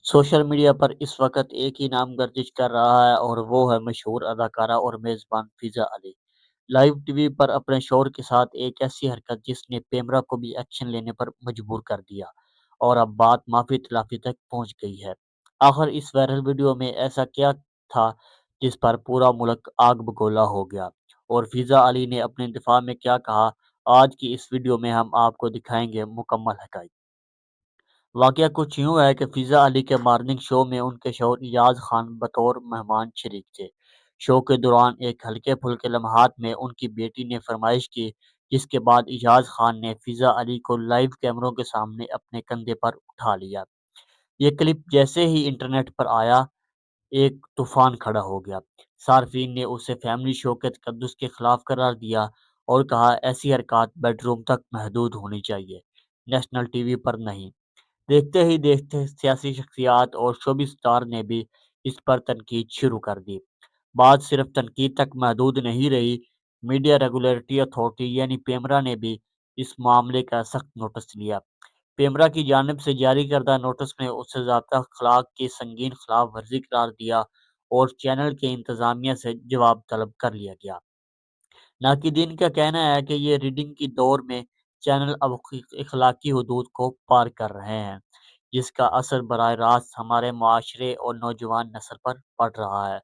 Social media पर इस वक्त एक ही नाम गर्दिश कर रहा है और वो है मशहूर अदाकारा और मेज़बान फ़िज़ा अली। लाइव टीवी पर अपने शौहर के साथ एक ऐसी हरकत जिसने पेमरा को भी एक्शन लेने पर मजबूर कर दिया और अब बात माफ़ी तलाफ़ी तक पहुंच गई है। आखिर इस वायरल वीडियो में ऐसा क्या था जिस पर पूरा मुल्क आग बगोला हो गया और फ़िज़ा अली ने अपने दिफा में क्या कहा? आज की इस वीडियो में हम आपको दिखाएंगे मुकम्मल हक़ाइक़। वाकया कुछ यूं है कि फ़िज़ा अली के मॉर्निंग शो में उनके शौहर इयाज़ खान बतौर मेहमान शरीक थे। शो के दौरान एक हल्के-फुल्के लम्हात में उनकी बेटी ने फरमाइश की, जिसके बाद इजाज़ खान ने फ़िज़ा अली को लाइव कैमरों के सामने अपने कंधे पर उठा लिया। ये क्लिप जैसे ही इंटरनेट पर आया, एक तूफान खड़ा हो गया। सार्फिन ने उसे फैमिली शो के तकद्दुस के खिलाफ करार दिया और कहा ऐसी हरकत बेडरूम तक महदूद होनी चाहिए, नेशनल टीवी पर नहीं। देखते ही देखते सियासी शख्सियात और शोबी स्टार ने भी इस पर तनकीद शुरू कर दी। बात सिर्फ तनकीद तक महदूद नहीं रही, मीडिया रेगुलेटरी अथॉरिटी यानी पेमरा ने भी इस मामले का सख्त नोटिस लिया। पेमरा की जानिब से जारी करदा नोटिस में उसे ज़ाब्ता अखलाक की संगीन खिलाफ वर्जी करार दिया और चैनल के इंतज़ामिया से जवाब तलब कर लिया गया। नाकिदीन का कहना है कि ये रीडिंग की दौर में चैनल अब इखलाकी हदूद को पार कर रहे हैं, जिसका असर बराह रास्त हमारे माशरे और नौजवान नस्ल पर पड़ रहा है।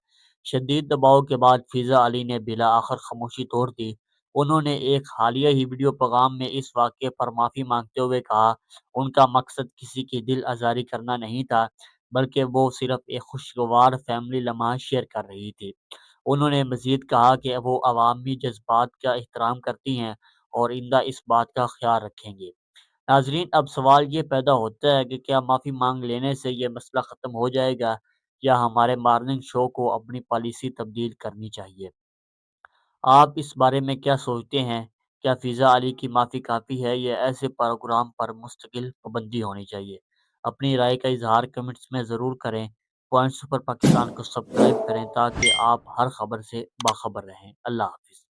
शदीद दबाव के बाद फ़िज़ा अली ने बिला आखिर खामोशी तोड़ दी। उन्होंने एक हालिया ही वीडियो पैगाम में इस वाक़े पर माफ़ी मांगते हुए कहा, उनका मकसद किसी की दिल आज़ारी करना नहीं था, बल्कि वो सिर्फ एक खुशगवार फैमिली लम्हा शेयर कर रही थी। उन्होंने मज़ीद कहा कि वो अवामी जज़्बात का एहतराम करती हैं और आइंदा इस बात का ख़्याल रखेंगी। नाज़रीन, अब सवाल ये पैदा होता है कि क्या माफ़ी मांग लेने से ये मसला ख़त्म हो जाएगा या हमारे मॉर्निंग शो को अपनी पॉलिसी तब्दील करनी चाहिए? आप इस बारे में क्या सोचते हैं? क्या फ़िज़ा अली की माफ़ी काफ़ी है या ऐसे प्रोग्राम पर मुस्तकिल पाबंदी होनी चाहिए? अपनी राय का इज़हार कमेंट्स में ज़रूर करें। पॉइंट सुपर पाकिस्तान को सब्सक्राइब करें ताकि आप हर खबर से बाखबर रहें। अल्लाह हाफ़िज़।